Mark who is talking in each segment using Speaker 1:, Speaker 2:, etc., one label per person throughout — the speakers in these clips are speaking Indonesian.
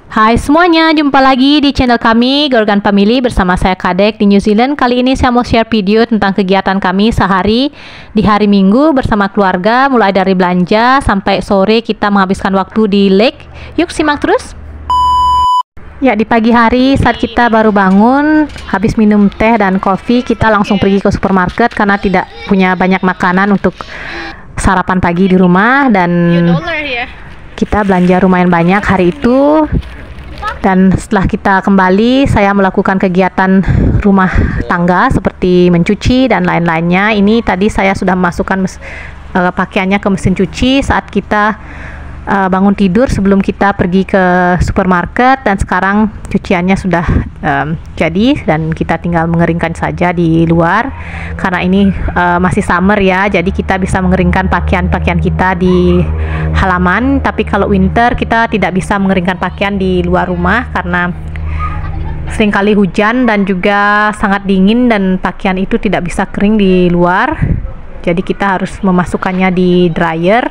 Speaker 1: Hai semuanya, jumpa lagi di channel kami Gorgan Family bersama saya Kadek di New Zealand. Kali ini saya mau share video tentang kegiatan kami sehari di hari Minggu bersama keluarga, mulai dari belanja sampai sore kita menghabiskan waktu di lake. Yuk simak terus. Ya, di pagi hari saat kita baru bangun, habis minum teh dan kopi, kita langsung pergi ke supermarket karena tidak punya banyak makanan untuk sarapan pagi di rumah, dan kita belanja lumayan banyak hari itu. Dan setelah kita kembali, saya melakukan kegiatan rumah tangga seperti mencuci dan lain-lainnya. Ini tadi saya sudah memasukkan pakaiannya ke mesin cuci saat kita bangun tidur sebelum kita pergi ke supermarket, dan sekarang cuciannya sudah jadi dan kita tinggal mengeringkan saja di luar karena ini masih summer ya, jadi kita bisa mengeringkan pakaian-pakaian kita di halaman. Tapi kalau winter kita tidak bisa mengeringkan pakaian di luar rumah karena seringkali hujan dan juga sangat dingin dan pakaian itu tidak bisa kering di luar, jadi kita harus memasukkannya di dryer.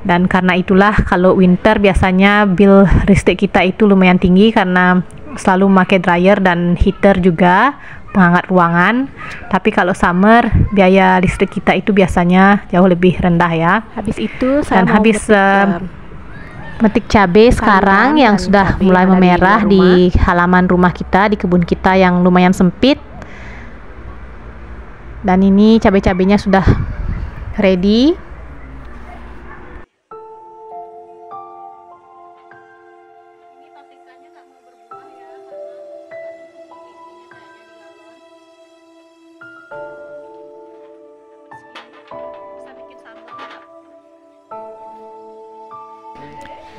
Speaker 1: Dan karena itulah kalau winter biasanya bill listrik kita itu lumayan tinggi karena selalu memakai dryer dan heater juga penghangat ruangan. Tapi kalau summer biaya listrik kita itu biasanya jauh lebih rendah ya. Habis itu saya metik cabai sekarang yang sudah mulai memerah di halaman rumah kita, di kebun kita yang lumayan sempit. Dan ini cabai-cabainya sudah ready.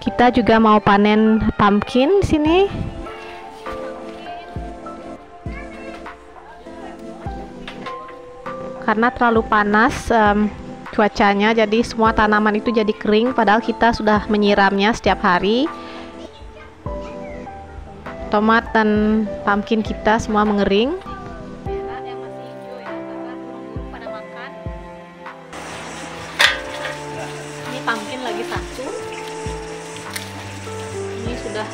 Speaker 1: Kita juga mau panen pumpkin di sini. Karena terlalu panas cuacanya, jadi semua tanaman itu jadi kering padahal kita sudah menyiramnya setiap hari. Tomat dan pumpkin kita semua mengering. Ini pumpkin lagi satu. Ini sudah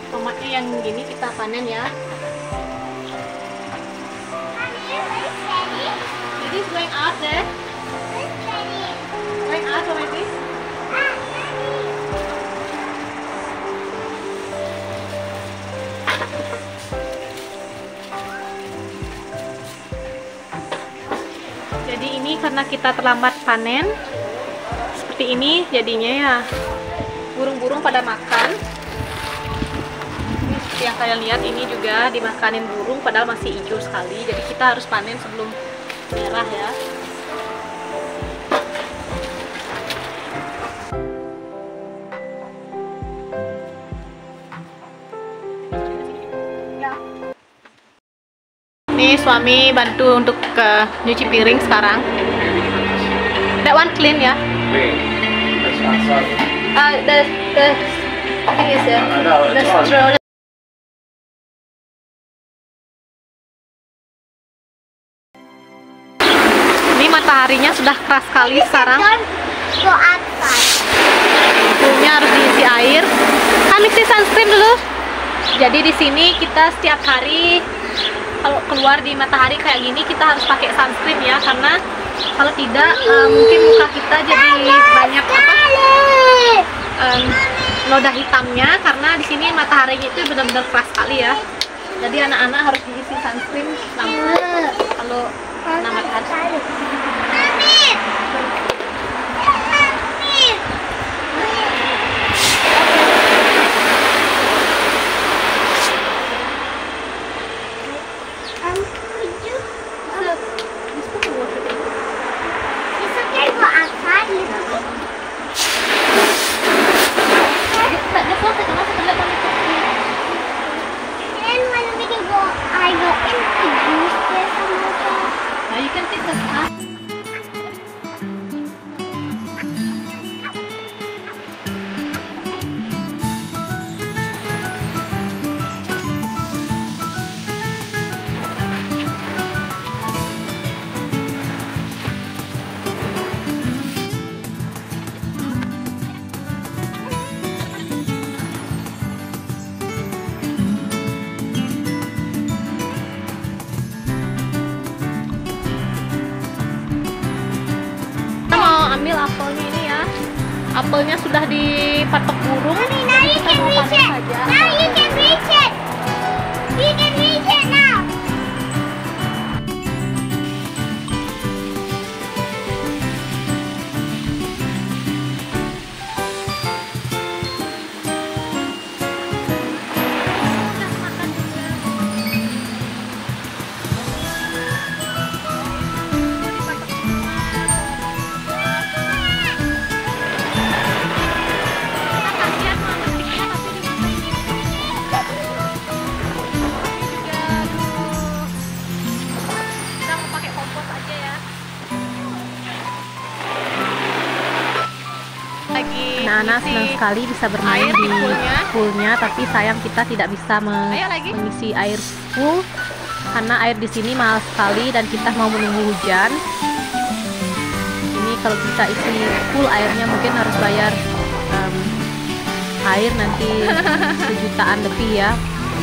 Speaker 1: tomatnya yang gini kita panen ya. It is going out there. Going out already. Jadi ini karena kita terlambat panen seperti ini jadinya ya, burung-burung pada makan. Ini seperti yang kalian lihat, ini juga dimakanin burung padahal masih hijau sekali, jadi kita harus panen sebelum merah ya. Nih suami bantu untuk nyuci piring sekarang. That one clean ya? The thing is the straw. Ini mataharinya sudah keras sekali sekarang. Bumbunya harus diisi air. Kami isi sunscreen dulu. Jadi di sini kita setiap hari kalau keluar di matahari kayak gini kita harus pakai sunscreen ya, karena kalau tidak mungkin muka kita jadi banyak noda hitamnya karena di sini mataharinya itu benar-benar keras sekali ya. Jadi anak-anak harus diisi sunscreen kalau kena matahari. Apelnya sudah dipatok burung.
Speaker 2: Mommy, now you can reach it. Now you can reach it. You can reach it now.
Speaker 1: Anak-anak senang sekali bisa bermain di poolnya, tapi sayang kita tidak bisa mengisi air full karena air di sini mahal sekali dan kita mau menunggu hujan. Ini kalau kita isi full airnya mungkin harus bayar air nanti sejutaan lebih ya.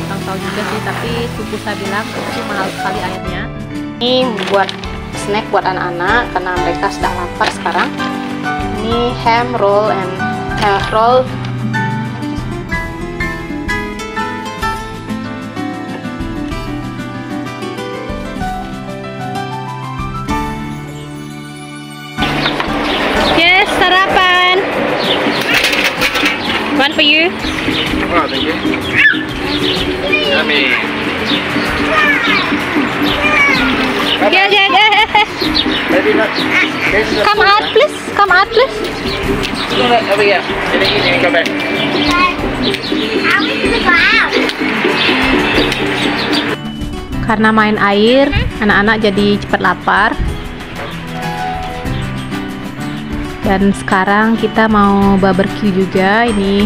Speaker 1: Kurang tahu juga sih, tapi sepupu saya bilang itu mahal sekali airnya. Ini buat snack buat anak-anak karena mereka sedang lapar sekarang. Ini ham roll and roll. Yes, sarapan. One for you.
Speaker 3: Oh, thank you. Yummy. Maybe not.
Speaker 1: Come out, please. Come out, please.
Speaker 3: Over here. Get it easy and go back.
Speaker 2: I want to go out.
Speaker 1: Karena main air, anak-anak jadi cepat lapar. Dan sekarang kita mau barbecue juga. Ini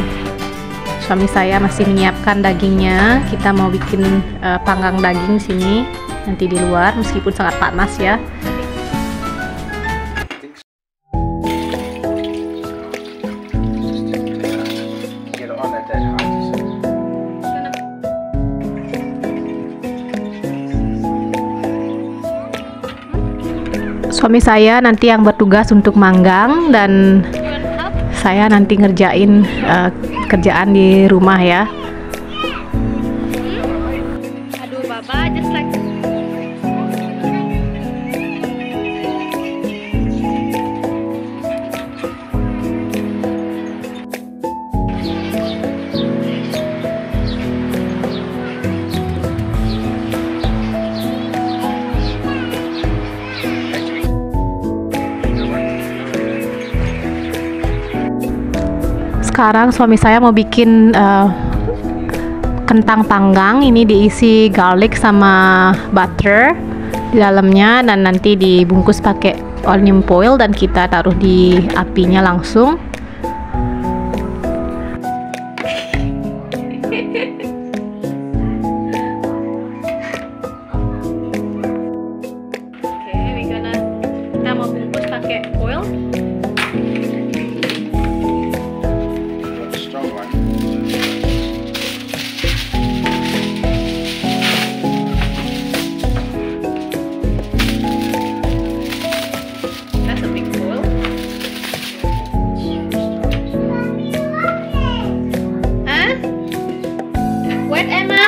Speaker 1: suami saya masih menyiapkan dagingnya. Kita mau bikin panggang daging sini nanti di luar, meskipun sangat panas ya. Suami saya nanti yang bertugas untuk manggang dan saya nanti ngerjain kerjaan di rumah ya. Aduh, Baba, just like sekarang suami saya mau bikin kentang panggang. Ini diisi garlic sama butter di dalamnya dan nanti dibungkus pakai aluminium foil dan kita taruh di apinya langsung. Kita mau bungkus pakai foil.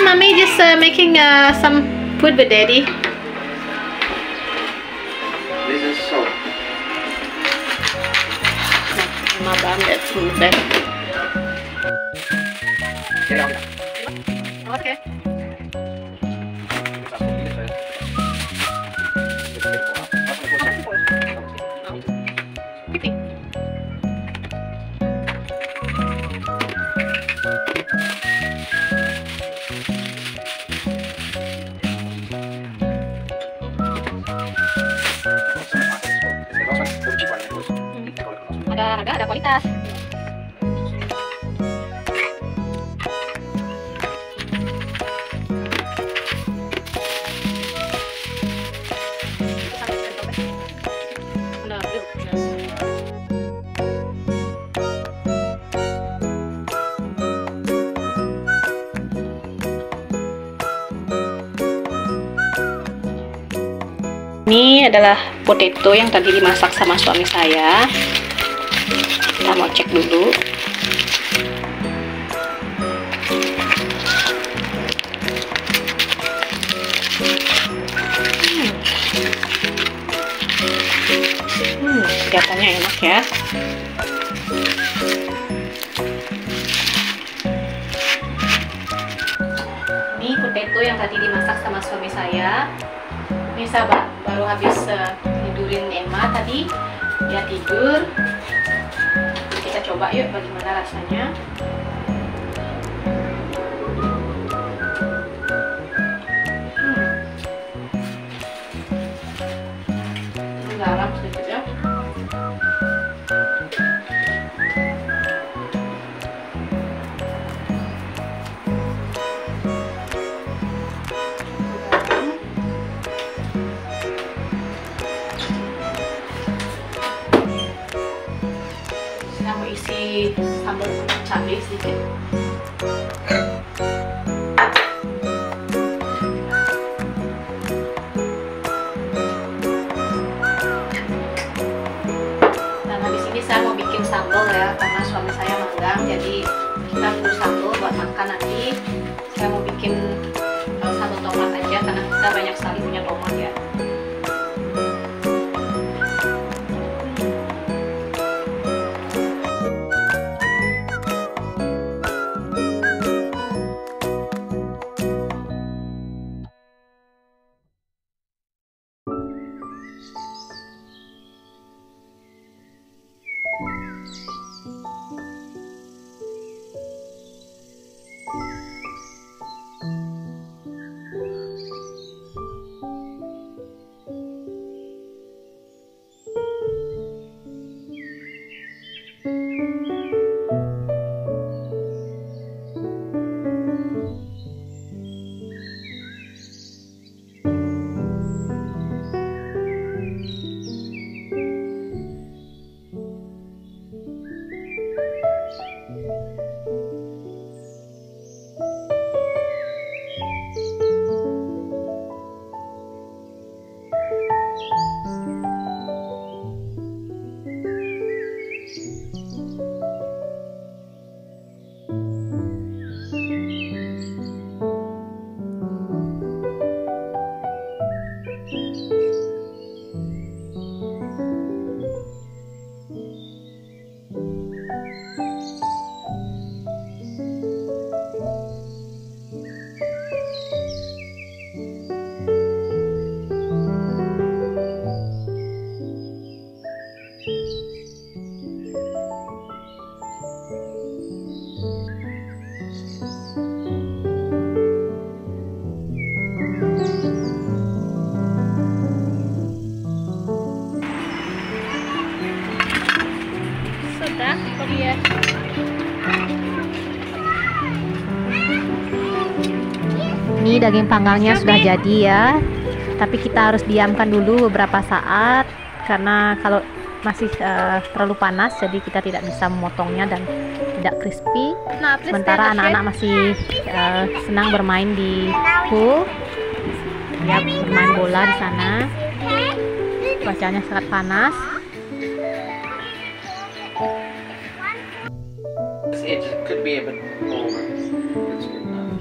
Speaker 1: Mommy just making some food with Daddy.
Speaker 3: This is soap.
Speaker 1: My mom, that's from the back.
Speaker 3: Get out.
Speaker 1: Okay. Ada harga, ada kualitas. Ini adalah potato yang tadi dimasak sama suami saya. Kita Kita mau cek dulu. Kelihatannya enak ya. Ini potato yang tadi dimasak sama suami saya. Ini sahabat, baru habis tidurin Emma tadi. Dia tidur. Kita coba yuk bagaimana rasanya. Garam sedikit ya. Saya mau isi sambal cabai sedikit. Dan habis ini saya mau bikin sambal ya, karena suami saya magang, jadi kita perlu sambal buat makan nanti. Saya mau bikin sambal tomat aja, karena kita banyak sekali punya tomat ya. Sudah, ya. Ini daging panggangnya sudah jadi ya, tapi kita harus diamkan dulu beberapa saat karena kalau masih terlalu panas, jadi kita tidak bisa memotongnya dan tidak crispy. Sementara anak-anak masih senang bermain di pool, ya, bermain bola di sana. Cuacanya sangat panas.
Speaker 3: It could be a bit over. It's good enough.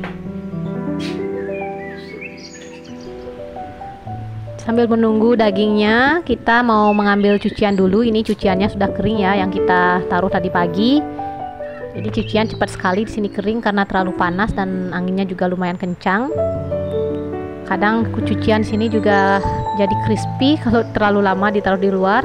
Speaker 1: Sambil menunggu dagingnya, kita mau mengambil cucian dulu. Ini cuciannya sudah kering ya, yang kita taruh tadi pagi. Jadi cucian cepat sekali di sini kering karena terlalu panas dan anginnya juga lumayan kencang. Kadang cucian sini juga jadi crispy kalau terlalu lama ditaruh di luar.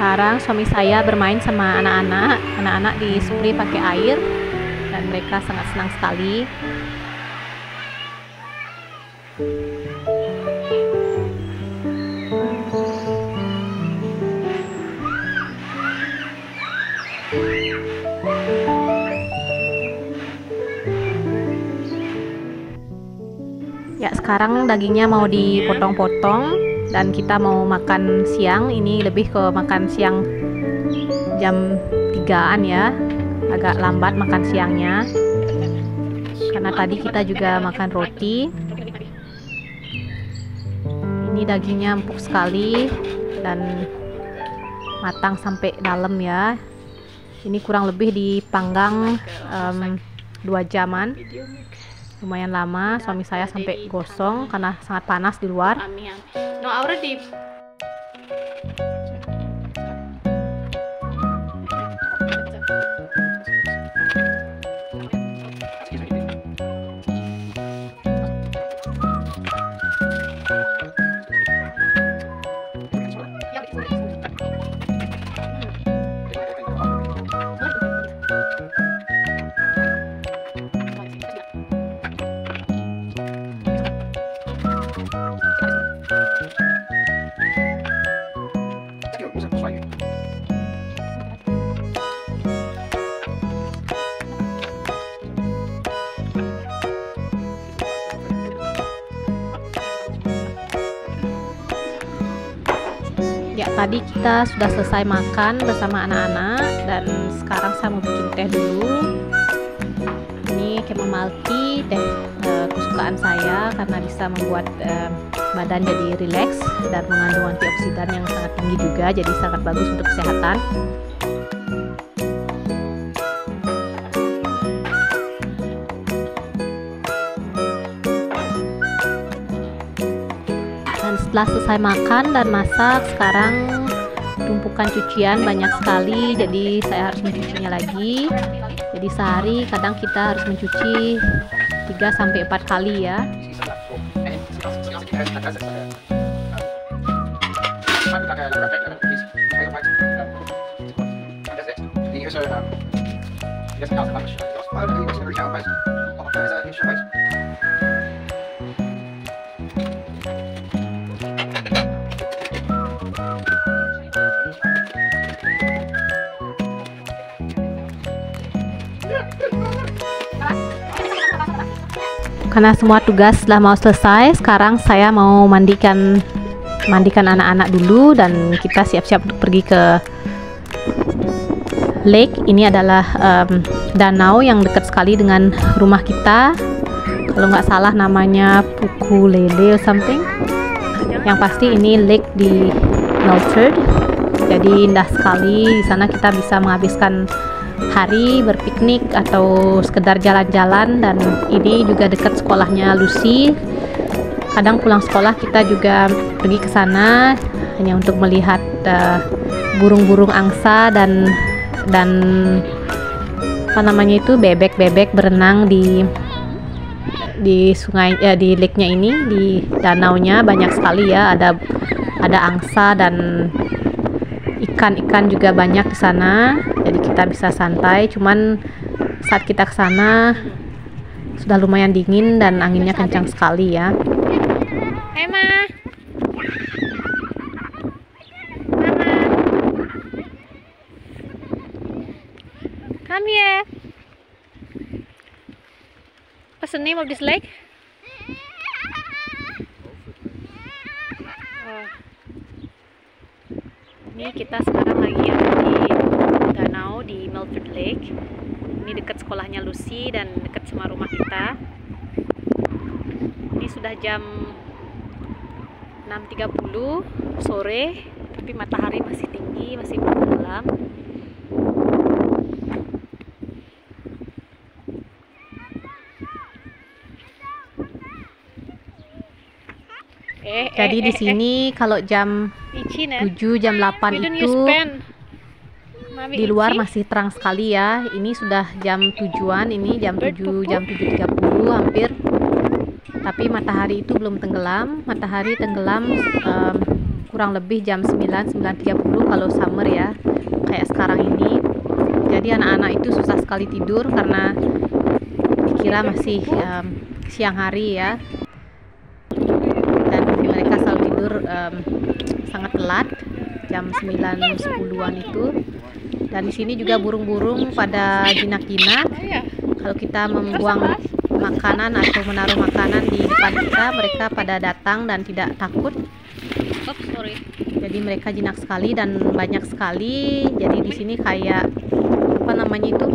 Speaker 1: Sekarang suami saya bermain sama anak-anak. Anak-anak di spray pakai air dan mereka sangat senang sekali. Sekarang dagingnya mau dipotong-potong dan kita mau makan siang. Ini lebih ke makan siang jam 3-an ya. Agak lambat makan siangnya. Karena tadi kita juga makan roti. Ini dagingnya empuk sekali dan matang sampai dalam ya. Ini kurang lebih dipanggang 2 jaman. Lumayan lama, suami saya sampai gosong karena sangat panas di luar.
Speaker 4: No, already.
Speaker 1: Ya, tadi kita sudah selesai makan bersama anak-anak dan sekarang saya mau bikin teh dulu. Ini chamomile tea, teh kesukaan saya karena bisa membuat badan jadi rileks dan mengandung antioksidan yang sangat tinggi juga, jadi sangat bagus untuk kesehatan. Setelah selesai makan dan masak, sekarang tumpukan cucian banyak sekali, jadi saya harus mencucinya lagi. Jadi sehari kadang kita harus mencuci 3-4 kali ya. Karena semua tugas sudah mau selesai, sekarang saya mau mandikan anak-anak dulu dan kita siap-siap untuk pergi ke lake. Ini adalah danau yang dekat sekali dengan rumah kita. Kalau nggak salah namanya Pukulele or something. Yang pasti ini lake di Milford. Jadi indah sekali. Di sana kita bisa menghabiskan hari berpiknik atau sekedar jalan-jalan, dan ini juga dekat sekolahnya Lucy. Kadang pulang sekolah kita juga pergi ke sana hanya untuk melihat burung-burung angsa dan apa namanya itu, bebek-bebek berenang di sungai, di lake-nya ini, di danaunya banyak sekali ya, ada angsa dan ikan-ikan juga banyak di sana. Jadi kita bisa santai, cuman saat kita ke sana sudah lumayan dingin dan anginnya kencang sekali ya.
Speaker 4: Hai Ma. Come here. What's the name of this lake?
Speaker 1: Ini kita sekarang lagi ada di danau di Milford Lake. Ini dekat sekolahnya Lucy dan dekat sama rumah kita. Ini sudah jam 6.30 sore, tapi matahari masih tinggi, masih tenggelam. Jadi di sini kalau jam 7, jam 8 itu di luar masih terang sekali ya. Ini sudah jam 7-an, ini jam 7, jam 7.30 hampir. Tapi matahari itu belum tenggelam. Matahari tenggelam kurang lebih jam 9, 9.30 kalau summer ya, kayak sekarang ini. Jadi anak-anak itu susah sekali tidur karena dikira masih siang hari ya. Dan mereka selalu tidur sangat telat, jam 9-10-an itu. Dan di sini juga burung-burung pada jinak-jinak. Kalau kita membuang makanan atau menaruh makanan di depan kita. Mereka pada datang dan tidak takut.
Speaker 4: Oops, sorry.
Speaker 1: Jadi mereka jinak sekali dan banyak sekali. Jadi di sini kayak apa namanya itu?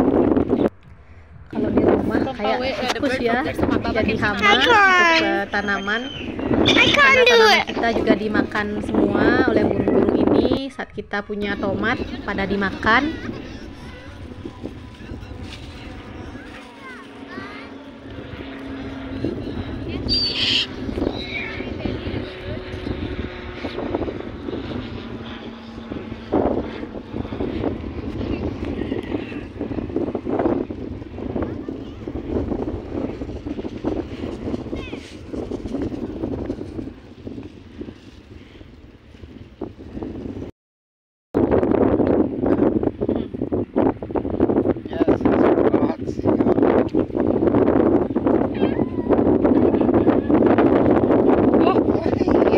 Speaker 1: Kalau di rumah kayak kuskus ya. Jadi hama untuk tanaman. Karena tanaman kita juga dimakan semua oleh burung-burung ini. Saat kita punya tomat pada dimakan.
Speaker 3: Yes, it's hot seagull.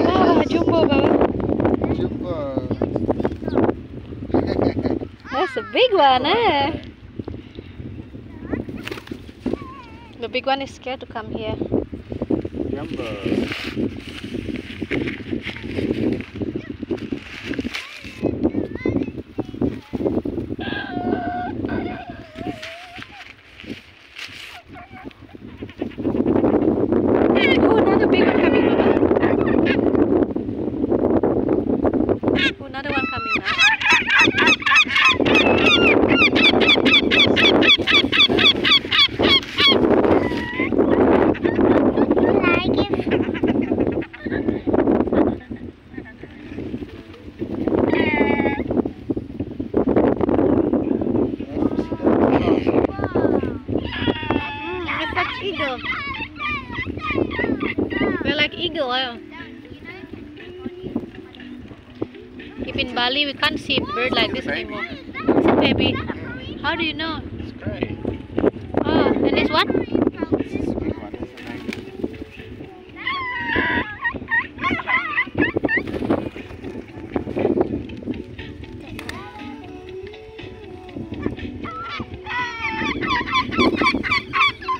Speaker 4: Oh, jumbo banget.
Speaker 3: Jumbo.
Speaker 4: That's a big one, eh? The big one is scared to come here.
Speaker 3: Jumbo.
Speaker 4: Oh, another big one coming, Mama. Oh, another one coming now.
Speaker 2: Like it.
Speaker 4: It's like eagle. They're like eagle, eh? If in Bali we can't see a bird like this anymore. Is it baby? How do you know?
Speaker 3: It's great.
Speaker 4: Oh, and this one?
Speaker 3: It's a big one, isn't it?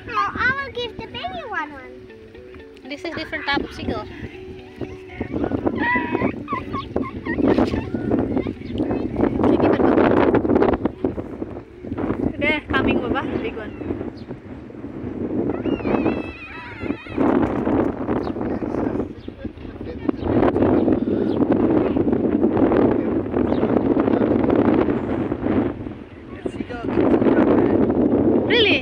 Speaker 2: No, I will give the baby one.
Speaker 4: This is different type of seagull. There, coming, Baba, big one. Really?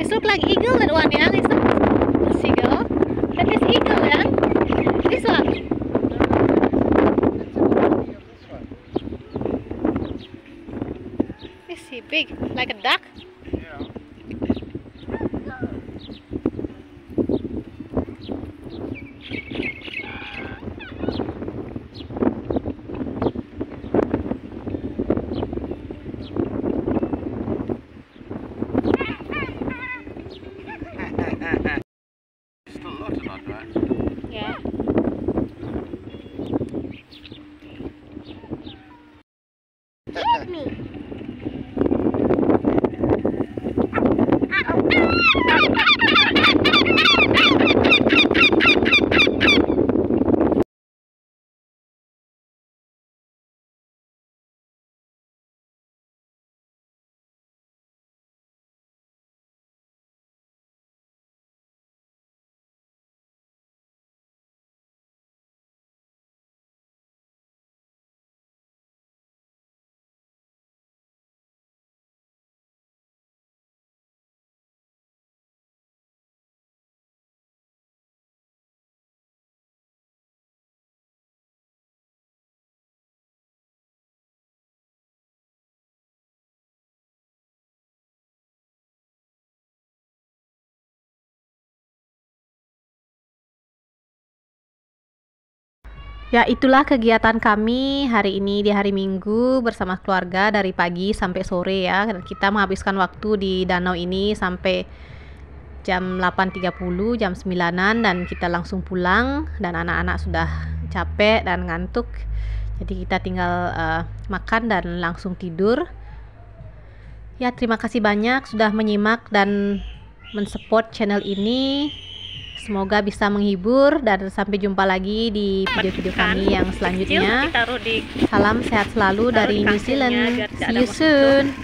Speaker 4: It looks like eagle, that one, yeah? It's not a seagull. That is eagle, yeah? This one. Is he big? Like a duck?
Speaker 3: Still a lot of that, right?
Speaker 4: Yeah.
Speaker 2: Hit me.
Speaker 1: Ya, itulah kegiatan kami hari ini di hari Minggu bersama keluarga dari pagi sampai sore ya. Dan kita menghabiskan waktu di danau ini sampai jam 8.30, jam 9-an dan kita langsung pulang dan anak-anak sudah capek dan ngantuk. Jadi kita tinggal makan dan langsung tidur. Ya, terima kasih banyak sudah menyimak dan mensupport channel ini. Semoga bisa menghibur dan sampai jumpa lagi di video-video kami yang selanjutnya. Salam sehat selalu dari New Zealand. See you soon.